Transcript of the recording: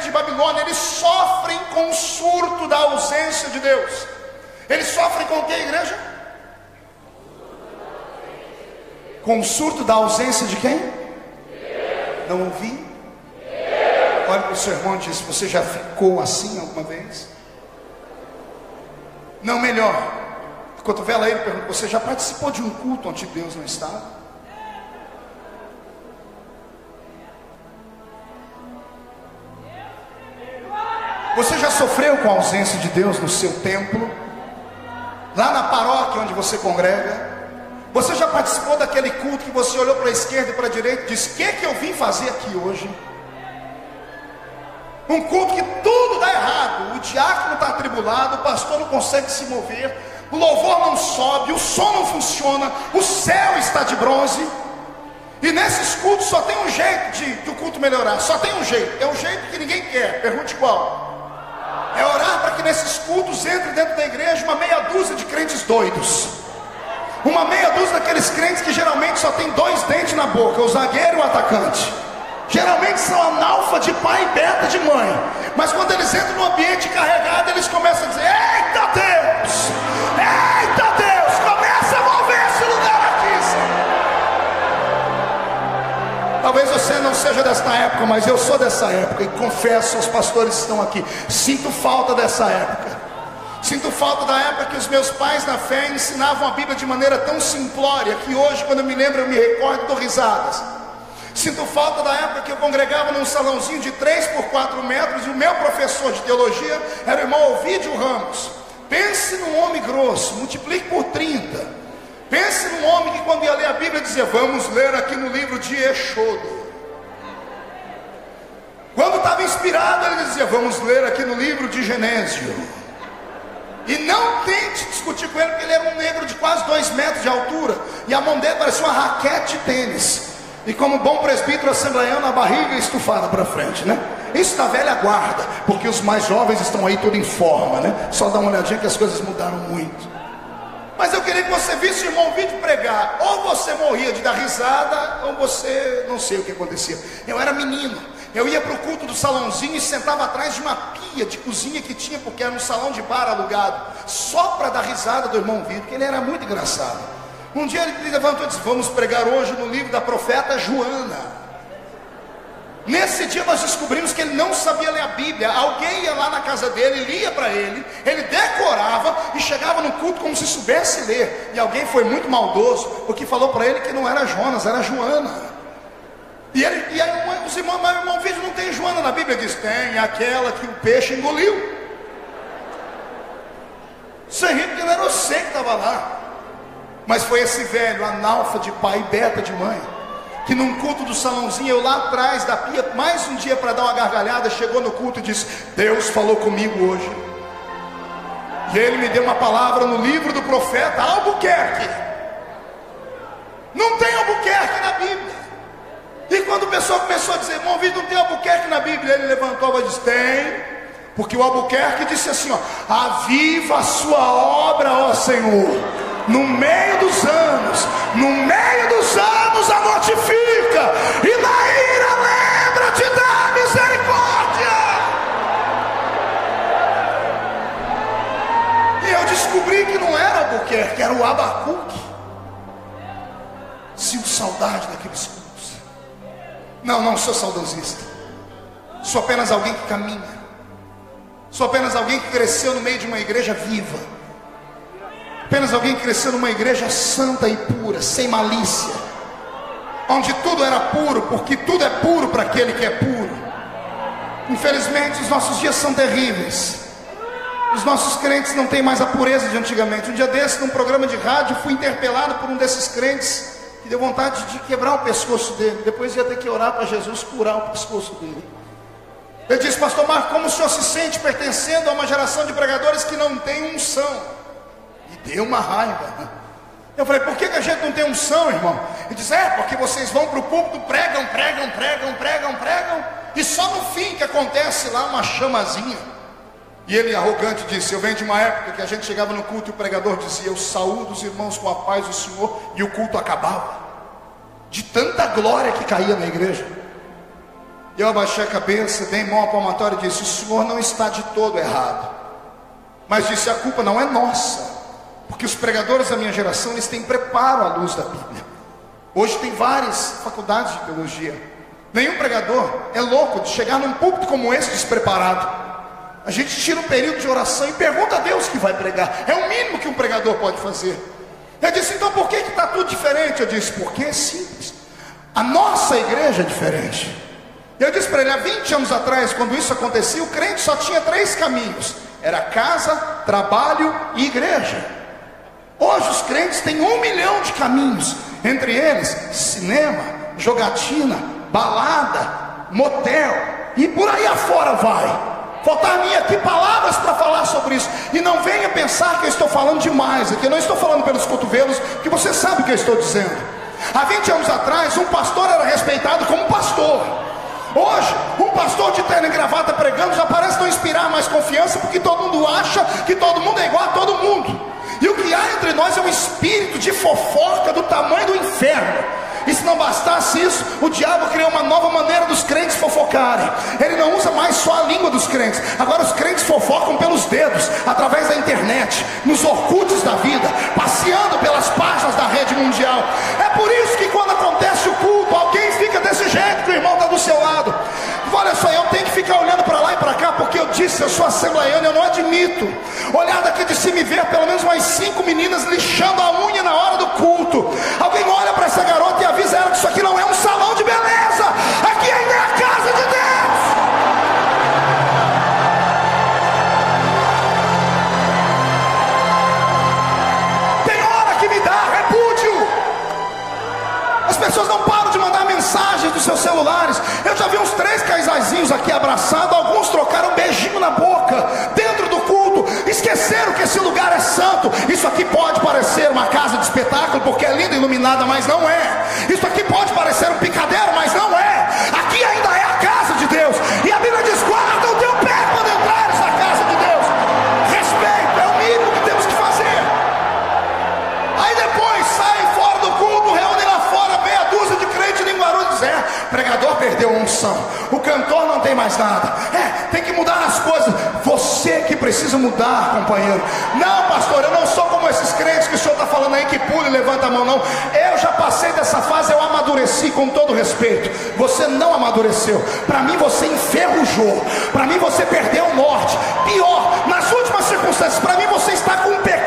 de Babilônia, eles sofrem com o surto da ausência de Deus. Eles sofrem com o que, igreja? Com o surto da ausência de quem? Não ouvi? Olha para o seu irmão e diz: você já ficou assim alguma vez? Não, melhor, cotovela ele e pergunta: você já participou de um culto onde Deus não estava? Você já sofreu com a ausência de Deus no seu templo? Lá na paróquia onde você congrega? Você já participou daquele culto que você olhou para a esquerda e para a direita e disse: o que eu vim fazer aqui hoje? Um culto que tudo dá errado, o diácono está atribulado, o pastor não consegue se mover, o louvor não sobe, o som não funciona, o céu está de bronze. E nesses cultos só tem um jeito do culto melhorar, só tem um jeito, é um jeito que ninguém quer. Pergunte qual? É orar para que nesses cultos entre dentro da igreja uma meia dúzia de crentes doidos, uma meia dúzia daqueles crentes que geralmente só tem dois dentes na boca, o zagueiro e o atacante. Geralmente são analfa de pai e beta de mãe, mas quando eles entram no ambiente carregado, eles começam a dizer: eita Deus, eita Deus, começa a mover esse lugar aqui, Senhor. Talvez você não seja desta época, mas eu sou dessa época, e confesso aos pastores que estão aqui, sinto falta dessa época. Sinto falta da época que os meus pais na fé ensinavam a Bíblia de maneira tão simplória, que hoje, quando eu me lembro, eu me recordo e dou risadas. Sinto falta da época que eu congregava num salãozinho de 3 por 4 metros, e o meu professor de teologia era o irmão Ovídio Ramos. Pense num homem grosso, multiplique por 30. Pense num homem que, quando ia ler a Bíblia, dizia: vamos ler aqui no livro de Êxodo. Quando estava inspirado, ele dizia: vamos ler aqui no livro de Genésio. E não tente discutir com ele, porque ele era um negro de quase 2 metros de altura, e a mão dele parecia uma raquete de tênis. E como bom presbítero assembleiano, a barriga estufada para frente, né? Isso da velha guarda, porque os mais jovens estão aí tudo em forma, né? Só dá uma olhadinha que as coisas mudaram muito. Mas eu queria que você visse o irmão Vídeo pregar. Ou você morria de dar risada, ou você, não sei o que acontecia. Eu era menino, eu ia para o culto do salãozinho e sentava atrás de uma pia de cozinha que tinha, porque era um salão de bar alugado, só para dar risada do irmão Vídeo, porque ele era muito engraçado. Um dia ele levantou e disse: vamos pregar hoje no livro da profeta Joana. Nesse dia nós descobrimos que ele não sabia ler a Bíblia. Alguém ia lá na casa dele, lia para ele decorava e chegava no culto como se soubesse ler. E alguém foi muito maldoso, porque falou para ele que não era Jonas, era Joana. E aí os irmãos: mas o irmão Vídeo, não tem Joana na Bíblia? Diz: tem, aquela que o peixe engoliu. Você ri porque não era você que estava lá. Mas foi esse velho analfa de pai e beta de mãe, que num culto do salãozinho, eu lá atrás da pia, mais um dia para dar uma gargalhada, chegou no culto e disse: Deus falou comigo hoje, e ele me deu uma palavra no livro do profeta Albuquerque. Não tem Albuquerque na Bíblia. E quando o pessoal começou a dizer: irmão Vídeo, não tem Albuquerque na Bíblia, ele levantou a voz e disse: tem, porque o Albuquerque disse assim: ó, aviva a sua obra, ó Senhor, no meio dos anos a mortifica, e na ira lembra-te da misericórdia. E eu descobri que não era Albuquerque, era o Abacuque. Sinto saudade daqueles cultos. Não sou saudosista, sou apenas alguém que caminha, sou apenas alguém que cresceu no meio de uma igreja viva, apenas alguém que cresceu numa igreja santa e pura, sem malícia, onde tudo era puro, porque tudo é puro para aquele que é puro. Infelizmente os nossos dias são terríveis. Os nossos crentes não têm mais a pureza de antigamente. Um dia desse, num programa de rádio, fui interpelado por um desses crentes que deu vontade de quebrar o pescoço dele. Depois ia ter que orar para Jesus curar o pescoço dele. Ele disse: pastor Marco, como o senhor se sente pertencendo a uma geração de pregadores que não tem unção? E deu uma raiva. Eu falei: por que a gente não tem unção, irmão? Ele disse: porque vocês vão para o púlpito, pregam, e só no fim que acontece lá uma chamazinha. E ele, arrogante, disse: eu venho de uma época que a gente chegava no culto e o pregador dizia: eu saúdo os irmãos com a paz do Senhor, e o culto acabava, de tanta glória que caía na igreja. Eu abaixei a cabeça, dei mão ao palmatório e disse: o senhor não está de todo errado. Mas disse: a culpa não é nossa, porque os pregadores da minha geração, eles têm preparo à luz da Bíblia. Hoje tem várias faculdades de teologia. Nenhum pregador é louco de chegar num púlpito como esse despreparado. A gente tira um período de oração e pergunta a Deus que vai pregar. É o mínimo que um pregador pode fazer. Eu disse: então por que está tudo diferente? Eu disse: porque é simples. A nossa igreja é diferente. Eu disse para ele: há 20 anos atrás, quando isso acontecia, o crente só tinha 3 caminhos: era casa, trabalho e igreja. Hoje os crentes têm 1 milhão de caminhos. Entre eles, cinema, jogatina, balada, motel, e por aí afora vai. Faltar-me aqui palavras para falar sobre isso. E não venha pensar que eu estou falando demais aqui. Eu não estou falando pelos cotovelos, que você sabe o que eu estou dizendo. Há 20 anos atrás, um pastor era respeitado como pastor. Hoje, um pastor de terno e gravata pregando já parece não inspirar mais confiança, porque todo mundo acha que todo mundo é igual a todo mundo. E o que há entre nós é um espírito de fofoca do tamanho do inferno. E se não bastasse isso, o diabo criou uma nova maneira dos crentes fofocarem. Ele não usa mais só a língua dos crentes. Agora os crentes fofocam pelos dedos, através da internet, nos orkutes da vida, passeando pelas páginas da rede mundial. É por isso que quando acontece o culto, alguém fica desse jeito, que o irmão está do seu lado. Olha só, eu tenho que ficar olhando para lá e para cá, porque eu disse: eu sou assembleiano, eu não admito olhar daqui de cima e ver pelo menos umas 5 meninas lixando a unha na hora do culto. Alguém olha para essa garota e avisa ela que isso aqui não é um salão de beleza, aqui ainda é a casa de Deus. Tem hora que me dá repúdio. As pessoas não param de mandar mensagens dos seus celulares. Eu já vi uns 3 casaizinhos aqui abraçados. Alguns trocaram um beijinho na boca dentro do culto. Esqueceram que esse lugar é santo. Isso aqui pode parecer uma casa de espetáculo, porque é linda e iluminada, mas não é. Isso aqui pode parecer um picadeiro, mas não é. Aqui ainda é a casa de Deus. E a Bíblia diz: guarda o teu pé quando entrares na casa de Deus. Respeito é o mínimo que temos que fazer. Aí depois saem fora do culto, reúnem lá fora meia dúzia de crentes linguarudos e dizem: o pregador perdeu a unção, o cantor não tem mais nada, tem que mudar as coisas. Você que precisa mudar, companheiro. Não, pastor, eu não sou como esses crentes que o senhor está falando aí, que pula e levanta a mão, não. Eu já passei dessa fase, eu amadureci, com todo respeito. Você não amadureceu. Para mim você enferrujou. Para mim você perdeu o norte. Pior, nas últimas circunstâncias, para mim você está com um pecado